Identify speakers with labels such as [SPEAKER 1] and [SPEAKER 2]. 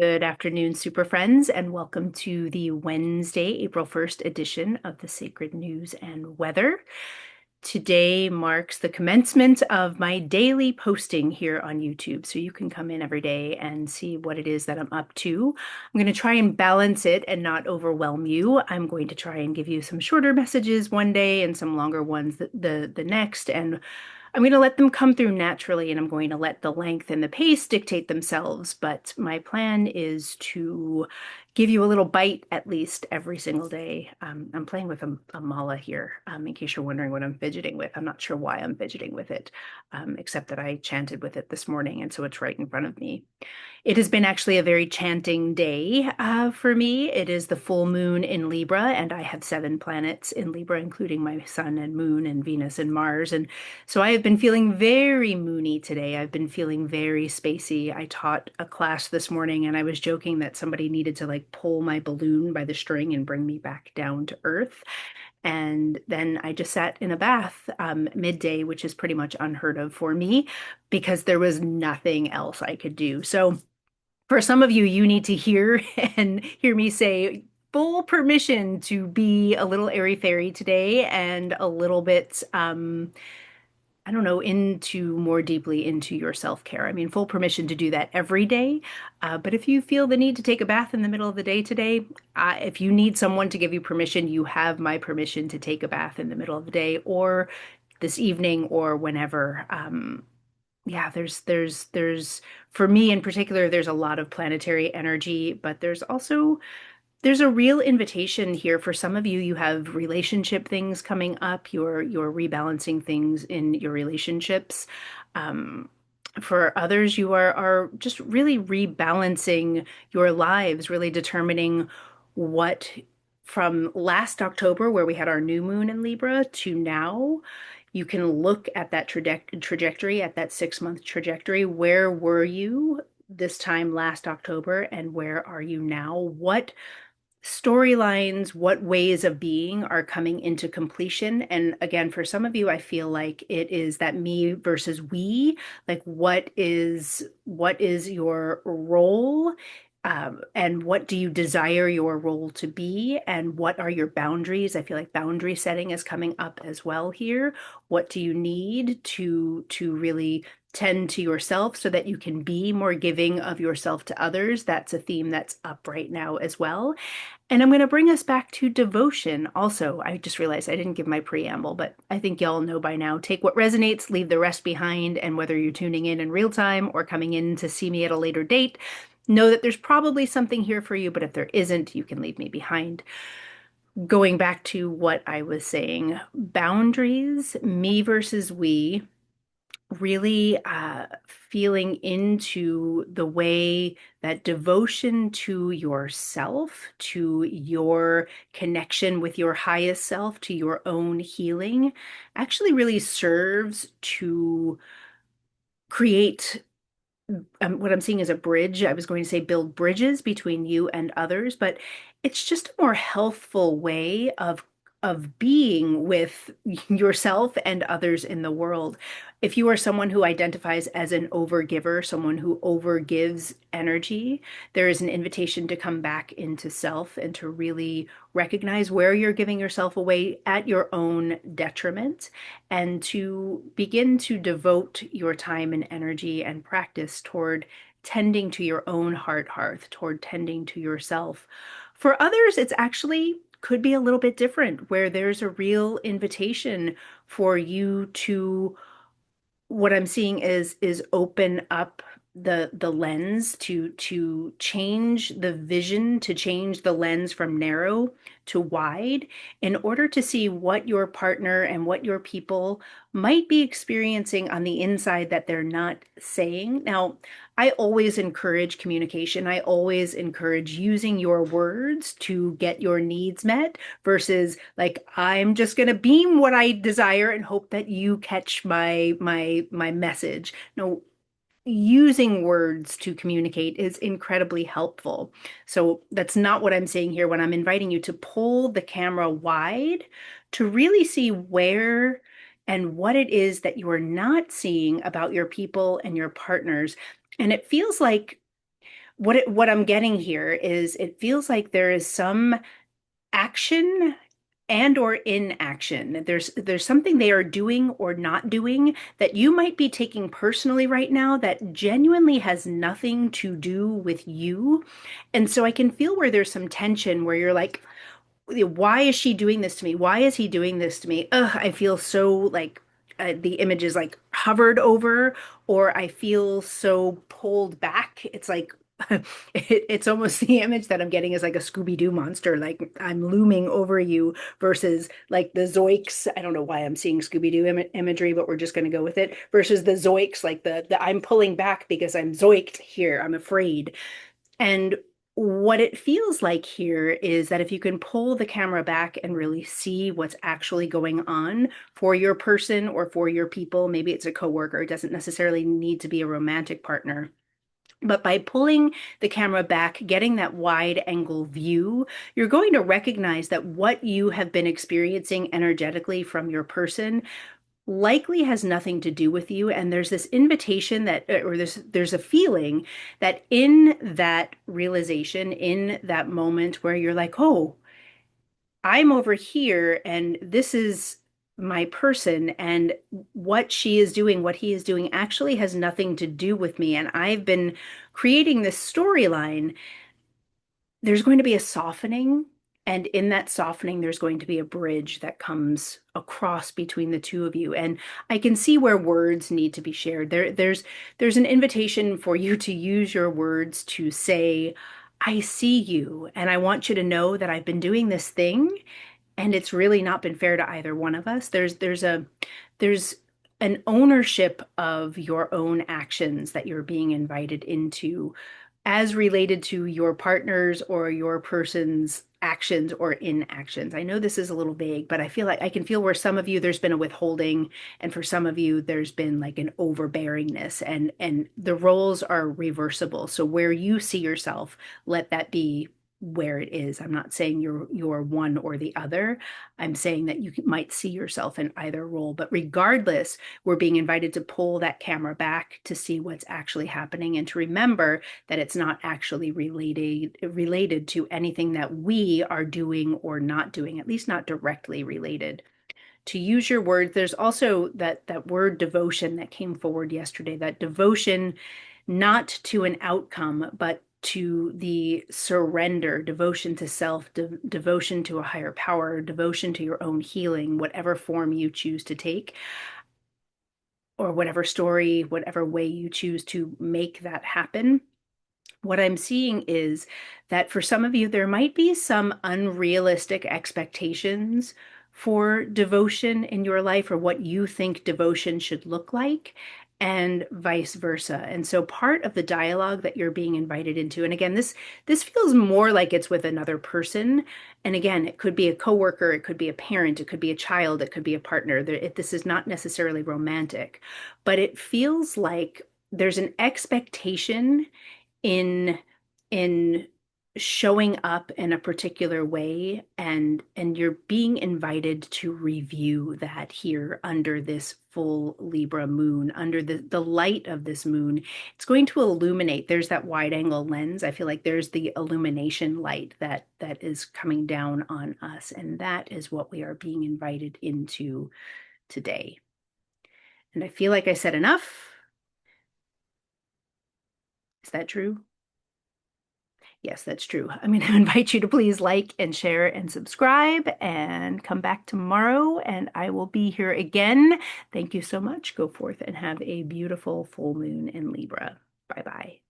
[SPEAKER 1] Good afternoon, super friends, and welcome to the Wednesday, April 1st edition of the Sacred News and Weather. Today marks the commencement of my daily posting here on YouTube, so you can come in every day and see what it is that I'm up to. I'm going to try and balance it and not overwhelm you. I'm going to try and give you some shorter messages one day and some longer ones the next, and I'm going to let them come through naturally, and I'm going to let the length and the pace dictate themselves. But my plan is to give you a little bite at least every single day. I'm playing with a mala here, in case you're wondering what I'm fidgeting with. I'm not sure why I'm fidgeting with it, except that I chanted with it this morning, and so it's right in front of me. It has been actually a very chanting day for me. It is the full moon in Libra, and I have 7 planets in Libra, including my sun and moon and Venus and Mars. And so I have been feeling very moony today. I've been feeling very spacey. I taught a class this morning, and I was joking that somebody needed to like pull my balloon by the string and bring me back down to earth. And then I just sat in a bath midday, which is pretty much unheard of for me because there was nothing else I could do. So for some of you, you need to hear and hear me say full permission to be a little airy fairy today and a little bit, I don't know, into more deeply into your self-care. I mean, full permission to do that every day. But if you feel the need to take a bath in the middle of the day today, if you need someone to give you permission, you have my permission to take a bath in the middle of the day or this evening or whenever. Yeah, there's for me in particular, there's a lot of planetary energy, but there's a real invitation here for some of you. You have relationship things coming up. You're rebalancing things in your relationships. Um, for others, you are just really rebalancing your lives, really determining what from last October, where we had our new moon in Libra, to now. You can look at that trajectory, at that 6 month trajectory. Where were you this time last October, and where are you now? What storylines, what ways of being are coming into completion? And again, for some of you, I feel like it is that me versus we, like what is your role? And what do you desire your role to be? And what are your boundaries? I feel like boundary setting is coming up as well here. What do you need to really tend to yourself so that you can be more giving of yourself to others? That's a theme that's up right now as well. And I'm going to bring us back to devotion. Also, I just realized I didn't give my preamble, but I think y'all know by now. Take what resonates, leave the rest behind. And whether you're tuning in real time or coming in to see me at a later date, know that there's probably something here for you. But if there isn't, you can leave me behind. Going back to what I was saying, boundaries, me versus we, really feeling into the way that devotion to yourself, to your connection with your highest self, to your own healing, actually really serves to create what I'm seeing is a bridge. I was going to say build bridges between you and others, but it's just a more healthful way of being with yourself and others in the world. If you are someone who identifies as an overgiver, someone who overgives energy, there is an invitation to come back into self and to really recognize where you're giving yourself away at your own detriment and to begin to devote your time and energy and practice toward tending to your own hearth, toward tending to yourself. For others, it's actually could be a little bit different, where there's a real invitation for you to, what I'm seeing is open up the lens to change the vision, to change the lens from narrow to wide in order to see what your partner and what your people might be experiencing on the inside that they're not saying. Now, I always encourage communication. I always encourage using your words to get your needs met versus like I'm just going to beam what I desire and hope that you catch my message. No, using words to communicate is incredibly helpful. So that's not what I'm saying here when I'm inviting you to pull the camera wide to really see where and what it is that you are not seeing about your people and your partners. And it feels like what I'm getting here is it feels like there is some action and or inaction. There's something they are doing or not doing that you might be taking personally right now that genuinely has nothing to do with you. And so I can feel where there's some tension where you're like, why is she doing this to me? Why is he doing this to me? Ugh, I feel so like the image is like hovered over, or I feel so pulled back. It's like it's almost the image that I'm getting is like a Scooby-Doo monster, like I'm looming over you versus like the Zoiks. I don't know why I'm seeing Scooby-Doo imagery, but we're just going to go with it versus the Zoiks, like the I'm pulling back because I'm zoiked here. I'm afraid. And what it feels like here is that if you can pull the camera back and really see what's actually going on for your person or for your people, maybe it's a coworker, it doesn't necessarily need to be a romantic partner. But by pulling the camera back, getting that wide angle view, you're going to recognize that what you have been experiencing energetically from your person likely has nothing to do with you. And there's this invitation that, or there's a feeling that in that realization, in that moment where you're like, oh, I'm over here and this is my person, and what she is doing, what he is doing actually has nothing to do with me. And I've been creating this storyline. There's going to be a softening. And in that softening, there's going to be a bridge that comes across between the two of you. And I can see where words need to be shared. There's an invitation for you to use your words to say, I see you, and I want you to know that I've been doing this thing, and it's really not been fair to either one of us. There's an ownership of your own actions that you're being invited into as related to your partner's or your person's actions or inactions. I know this is a little vague, but I feel like I can feel where some of you there's been a withholding, and for some of you there's been like an overbearingness, and the roles are reversible. So where you see yourself, let that be where it is. I'm not saying you're one or the other. I'm saying that you might see yourself in either role, but regardless, we're being invited to pull that camera back to see what's actually happening and to remember that it's not actually related to anything that we are doing or not doing, at least not directly related. To use your words, there's also that word devotion that came forward yesterday, that devotion not to an outcome, but to the surrender, devotion to self, devotion to a higher power, devotion to your own healing, whatever form you choose to take, or whatever story, whatever way you choose to make that happen. What I'm seeing is that for some of you, there might be some unrealistic expectations for devotion in your life, or what you think devotion should look like, and vice versa. And so part of the dialogue that you're being invited into, and again, this feels more like it's with another person. And again, it could be a coworker, it could be a parent, it could be a child, it could be a partner. This is not necessarily romantic, but it feels like there's an expectation in in showing up in a particular way, and you're being invited to review that here under this full Libra moon, under the light of this moon. It's going to illuminate. There's that wide angle lens. I feel like there's the illumination light that is coming down on us, and that is what we are being invited into today. And I feel like I said enough. Is that true? Yes, that's true. I'm going to invite you to please like and share and subscribe and come back tomorrow, and I will be here again. Thank you so much. Go forth and have a beautiful full moon in Libra. Bye bye.